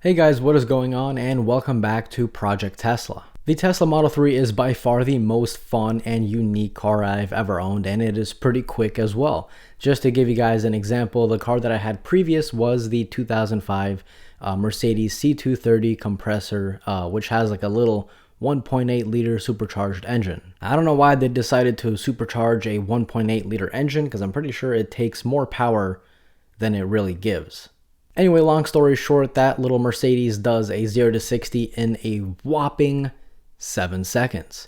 Hey guys, what is going on, and welcome back to Project Tesla. The Tesla Model 3 is by far the most fun and unique car I've ever owned, and it is pretty quick as well. Just to give you guys an example, the car that I had previous was the 2005 Mercedes C230 compressor, which has like a little 1.8 liter supercharged engine. I don't know why they decided to supercharge a 1.8 liter engine, because I'm pretty sure it takes more power than it really gives. Anyway, long story short, that little Mercedes does a 0 to 60 in a whopping 7 seconds.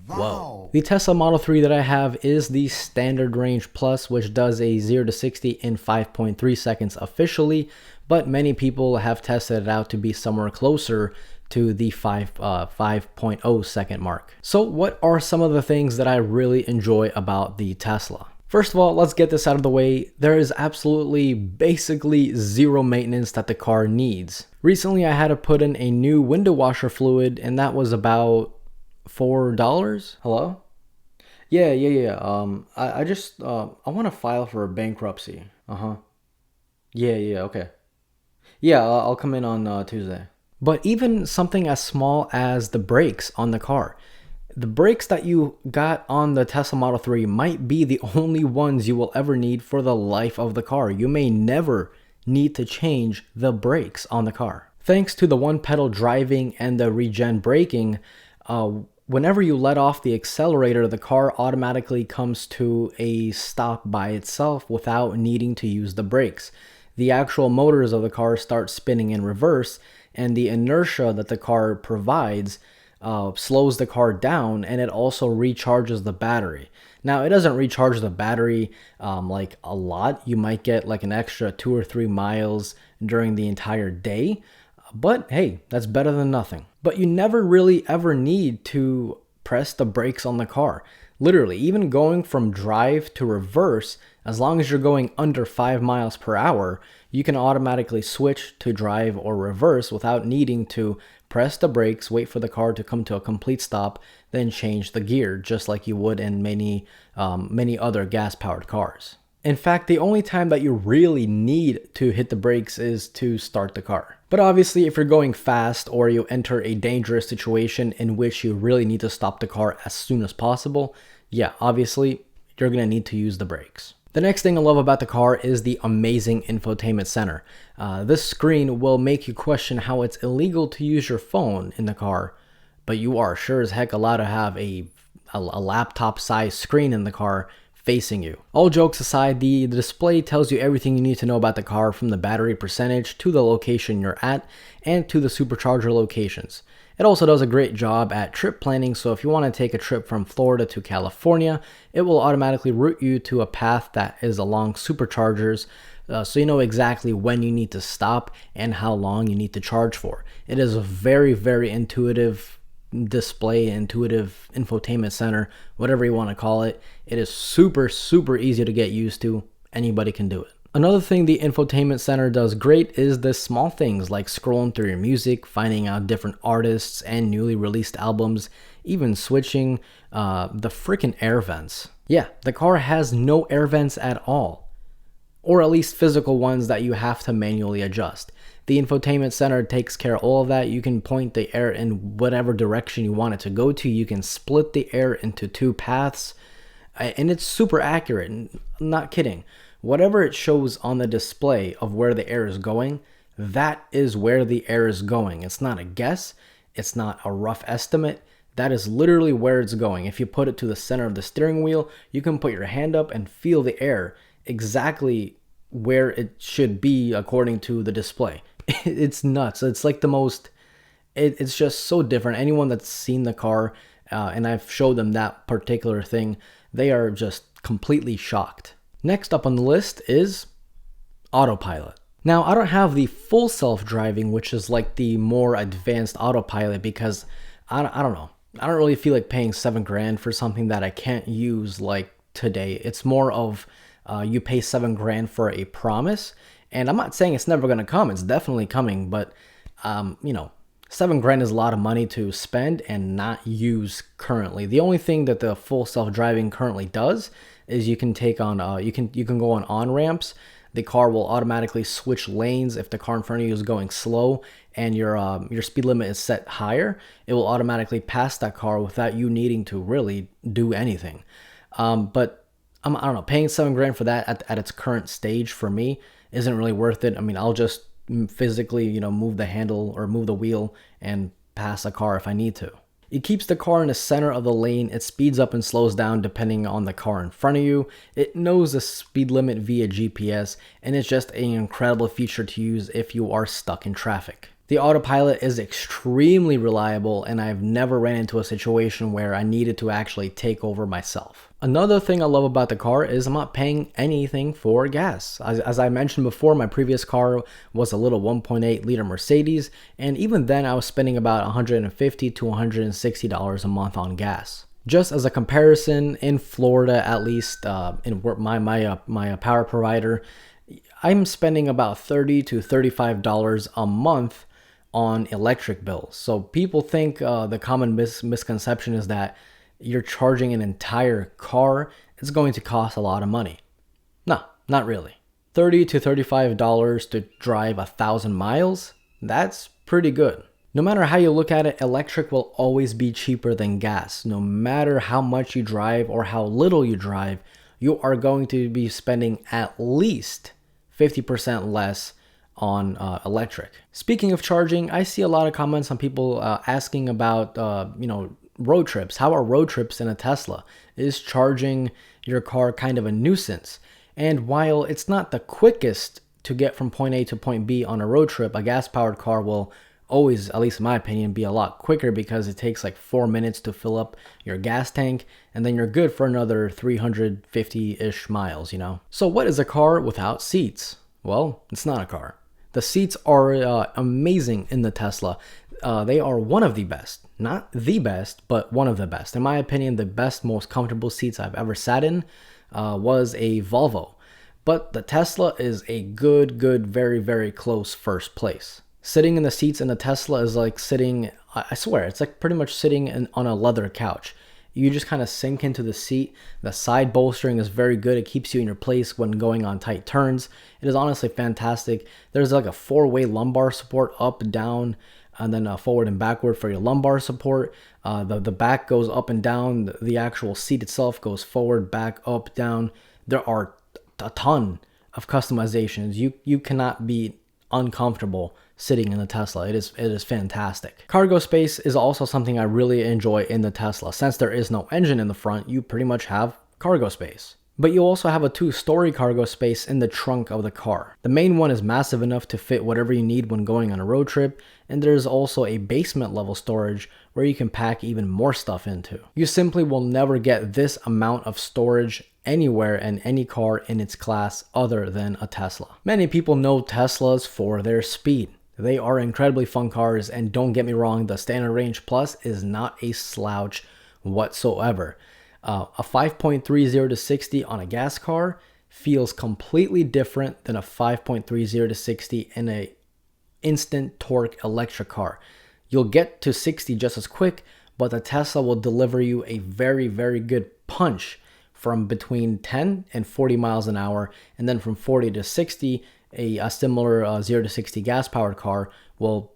Whoa. The Tesla Model 3 that I have is the Standard Range Plus, which does a 0 to 60 in 5.3 seconds officially, but many people have tested it out to be somewhere closer to the 5.0 second mark. So what are some of the things that I really enjoy about the Tesla? First of all, let's get this out of the way. There is absolutely basically zero maintenance that the car needs. Recently, I had to put in a new window washer fluid, and that was about $4. Hello? Yeah. I want to file for a bankruptcy. Yeah, okay. Yeah, I'll come in on Tuesday. But even something as small as the brakes on the car. The brakes that you got on the Tesla Model 3 might be the only ones you will ever need for the life of the car. You may never need to change the brakes on the car. Thanks to the one pedal driving and the regen braking, whenever you let off the accelerator, the car automatically comes to a stop by itself without needing to use the brakes. The actual motors of the car start spinning in reverse, and the inertia that the car provides slows the car down, and it also recharges the battery. Now, it doesn't recharge the battery like a lot. You might get like an extra 2 or 3 miles during the entire day, but hey, that's better than nothing. But you never really ever need to press the brakes on the car. Literally, even going from drive to reverse, as long as you're going under 5 miles per hour, you can automatically switch to drive or reverse without needing to press the brakes, wait for the car to come to a complete stop, then change the gear, just like you would in many other gas-powered cars. In fact, the only time that you really need to hit the brakes is to start the car. But obviously, if you're going fast or you enter a dangerous situation in which you really need to stop the car as soon as possible, yeah, obviously, you're going to need to use the brakes. The next thing I love about the car is the amazing Infotainment Center. This screen will make you question how it's illegal to use your phone in the car, but you are sure as heck allowed to have a laptop-sized screen in the car facing you. All jokes aside, the display tells you everything you need to know about the car, from the battery percentage to the location you're at and to the supercharger locations. It also does a great job at trip planning, so if you want to take a trip from Florida to California, it will automatically route you to a path that is along superchargers, so you know exactly when you need to stop and how long you need to charge for. It is a very, very intuitive display, intuitive infotainment center, whatever you want to call it. It is super, super easy to get used to. Anybody can do it. Another thing the Infotainment Center does great is the small things like scrolling through your music, finding out different artists and newly released albums, even switching the freaking air vents. Yeah, the car has no air vents at all, or at least physical ones that you have to manually adjust. The Infotainment Center takes care of all of that. You can point the air in whatever direction you want it to go to. You can split the air into 2 paths, and it's super accurate. I'm not kidding. Whatever it shows on the display of where the air is going, that is where the air is going. It's not a guess. It's not a rough estimate. That is literally where it's going. If you put it to the center of the steering wheel, you can put your hand up and feel the air exactly where it should be according to the display. It's nuts. It's like the most, it's just so different. Anyone that's seen the car and I've showed them that particular thing, they are just completely shocked. Next up on the list is Autopilot. Now, I don't have the full self-driving, which is like the more advanced Autopilot, because I don't know. I don't really feel like paying $7,000 for something that I can't use like today. It's more of you pay $7,000 for a promise, and I'm not saying it's never going to come. It's definitely coming, but $7,000 is a lot of money to spend and not use currently. The only thing that the full self-driving currently does is you can take on you can go on ramps. The car will automatically switch lanes if the car in front of you is going slow, and your speed limit is set higher, it will automatically pass that car without you needing to really do anything. But I don't know, paying $7 grand for that at its current stage for me isn't really worth it. I mean, I'll just physically, move the handle or move the wheel and pass a car if I need to. It keeps the car in the center of the lane. It speeds up and slows down depending on the car in front of you. It knows the speed limit via GPS, and it's just an incredible feature to use if you are stuck in traffic. The Autopilot is extremely reliable, and I've never ran into a situation where I needed to actually take over myself. Another thing I love about the car is I'm not paying anything for gas. As I mentioned before, my previous car was a little 1.8 liter Mercedes, and even then I was spending about $150 to $160 a month on gas. Just as a comparison, in Florida, at least in my power provider, I'm spending about $30 to $35 a month on electric bills. So people think the common misconception is that you're charging an entire car, it's going to cost a lot of money. No, not really. $30 to $35 to drive 1,000 miles, that's pretty good. No matter how you look at it, electric will always be cheaper than gas. No matter how much you drive or how little you drive, you are going to be spending at least 50% less on electric. Speaking of charging, I see a lot of comments on people asking about, road trips. How are road trips in a Tesla? Is charging your car kind of a nuisance? And while it's not the quickest to get from point A to point B on a road trip, a gas-powered car will always, at least in my opinion, be a lot quicker because it takes like 4 minutes to fill up your gas tank, and then you're good for another 350-ish miles, So what is a car without seats? Well, it's not a car. The seats are amazing in the Tesla. They are one of the best. Not the best, but one of the best. In my opinion, the best, most comfortable seats I've ever sat in was a Volvo. But the Tesla is a good, very, very close first place. Sitting in the seats in a Tesla is like sitting, I swear, it's like pretty much sitting on a leather couch. You just kind of sink into the seat. The side bolstering is very good. It keeps you in your place when going on tight turns. It is honestly fantastic. There's like a 4-way lumbar support, up, down, and then forward and backward for your lumbar support. The back goes up and down. The actual seat itself goes forward, back, up, down. There are a ton of customizations. You cannot be uncomfortable sitting in the Tesla. It is fantastic. Cargo space is also something I really enjoy in the Tesla. Since there is no engine in the front, you pretty much have cargo space. But you also have a 2-story cargo space in the trunk of the car. The main one is massive enough to fit whatever you need when going on a road trip, and there's also a basement level storage where you can pack even more stuff into. You simply will never get this amount of storage anywhere in any car in its class other than a Tesla. Many people know Teslas for their speed. They are incredibly fun cars, and don't get me wrong, the Standard Range Plus is not a slouch whatsoever. A 5.30 to 60 on a gas car feels completely different than a 5.30 to 60 in a instant torque electric car. You'll get to 60 just as quick, but the Tesla will deliver you a very, very good punch from between 10 and 40 miles an hour, and then from 40 to 60, a similar 0 to 60 gas-powered car will,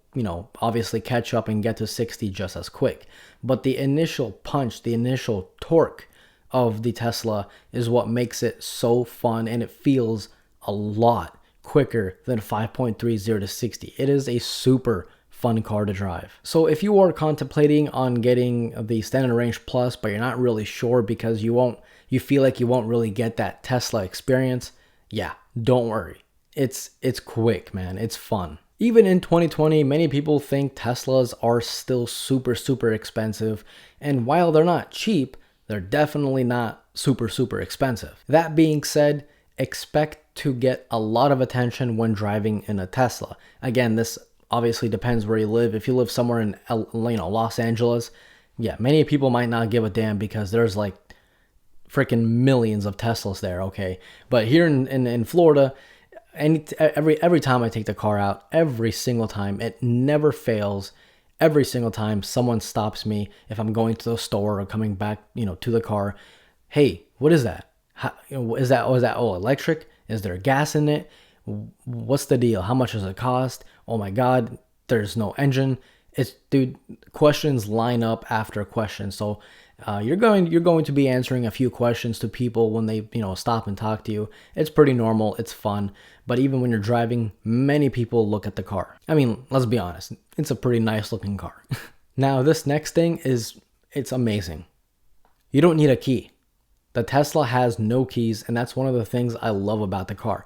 obviously catch up and get to 60 just as quick. But the initial punch, the initial torque of the Tesla is what makes it so fun, and it feels a lot quicker than 5.30 to 60. It is a super fun car to drive. So if you are contemplating on getting the Standard Range Plus, but you're not really sure because you feel like you won't really get that Tesla experience, yeah, don't worry. It's quick, man. It's fun. Even in 2020, many people think Teslas are still super expensive, and while they're not cheap, they're definitely not super expensive. That being said, expect to get a lot of attention when driving in a Tesla. Again, this obviously depends where you live. If you live somewhere in Los Angeles, yeah, many people might not give a damn because there's like freaking millions of Teslas there, okay? But here in Florida, every time I take the car out, every single time, it never fails. Every single time someone stops me, if I'm going to the store or coming back, to the car, hey, what is that? Is that all electric? Is there gas in it? What's the deal? How much does it cost? Oh my God, there's no engine. It's, dude, questions line up after questions. So you're going to be answering a few questions to people when they, stop and talk to you. It's pretty normal. It's fun. But even when you're driving, many people look at the car. I mean, let's be honest. It's a pretty nice looking car. Now, this next thing it's amazing. You don't need a key. The Tesla has no keys, and that's one of the things I love about the car.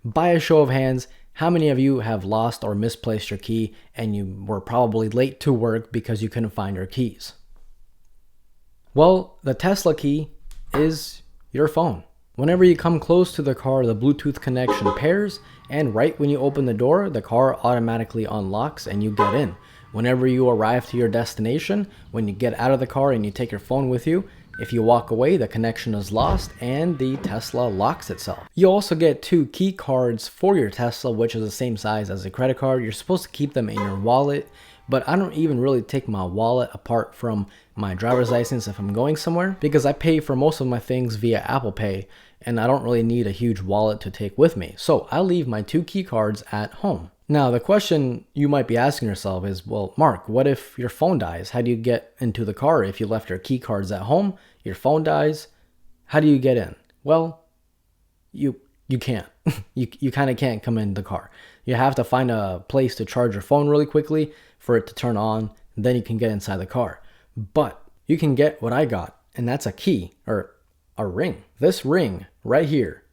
By a show of hands, how many of you have lost or misplaced your key and you were probably late to work because you couldn't find your keys? Well, the Tesla key is your phone. Whenever you come close to the car, the Bluetooth connection pairs, and right when you open the door, the car automatically unlocks and you get in. Whenever you arrive to your destination, when you get out of the car and you take your phone with you, if you walk away, the connection is lost and the Tesla locks itself. You also get 2 key cards for your Tesla, which is the same size as a credit card. You're supposed to keep them in your wallet, but I don't even really take my wallet apart from my driver's license if I'm going somewhere, because I pay for most of my things via Apple Pay and I don't really need a huge wallet to take with me. So I leave my 2 key cards at home. Now, the question you might be asking yourself is, well, Mark, what if your phone dies? How do you get into the car if you left your key cards at home? Your phone dies. How do you get in? Well, you can't. you kind of can't come in the car. You have to find a place to charge your phone really quickly for it to turn on. And then you can get inside the car. But you can get what I got, and that's a key, or a ring. This ring right here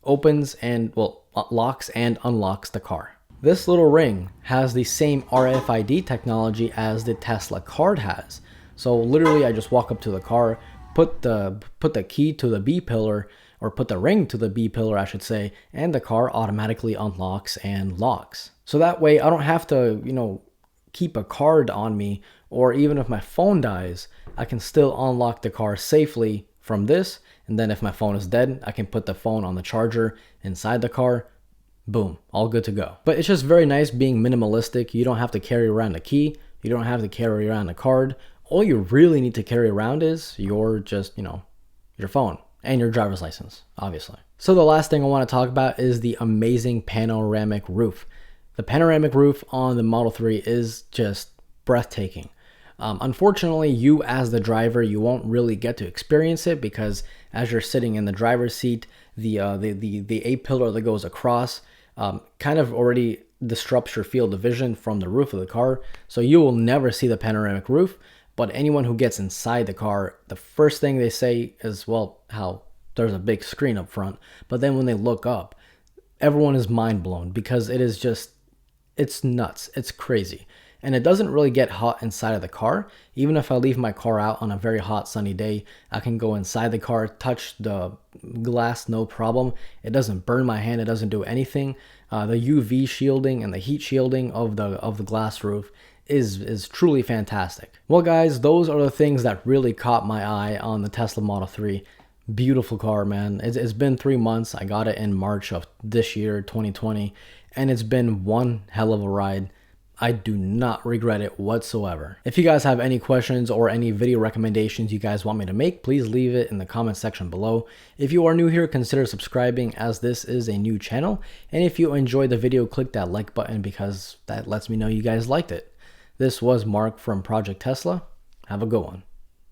opens and, well, locks and unlocks the car. This little ring has the same RFID technology as the Tesla card has. So literally I just walk up to the car, put the key to the B pillar, or put the ring to the B pillar, I should say, and the car automatically unlocks and locks. So that way I don't have to, keep a card on me, or even if my phone dies, I can still unlock the car safely from this. And then if my phone is dead, I can put the phone on the charger inside the car. Boom, all good to go. But it's just very nice being minimalistic. You don't have to carry around a key. You don't have to carry around a card. All you really need to carry around is your phone and your driver's license, obviously. So the last thing I want to talk about is the amazing panoramic roof. The panoramic roof on the Model 3 is just breathtaking. Unfortunately, you as the driver, you won't really get to experience it because as you're sitting in the driver's seat, the A-pillar that goes across kind of already disrupts your field of vision from the roof of the car. So you will never see the panoramic roof. But anyone who gets inside the car, the first thing they say is, well, how there's a big screen up front. But then when they look up, everyone is mind blown because it is just, it's nuts. It's crazy. And it doesn't really get hot inside of the car. Even if I leave my car out on a very hot sunny day, I can go inside the car, touch the glass, no problem. It doesn't burn my hand. It doesn't do anything. The UV shielding and the heat shielding of the glass roof is truly fantastic. Well, guys, those are the things that really caught my eye on the Tesla Model 3. Beautiful car, man. It's been 3 months. I got it in March of this year, 2020, and it's been one hell of a ride. I do not regret it whatsoever. If you guys have any questions or any video recommendations you guys want me to make, please leave it in the comment section below. If you are new here, consider subscribing as this is a new channel. And if you enjoyed the video, click that like button because that lets me know you guys liked it. This was Mark from Project Tesla. Have a good one.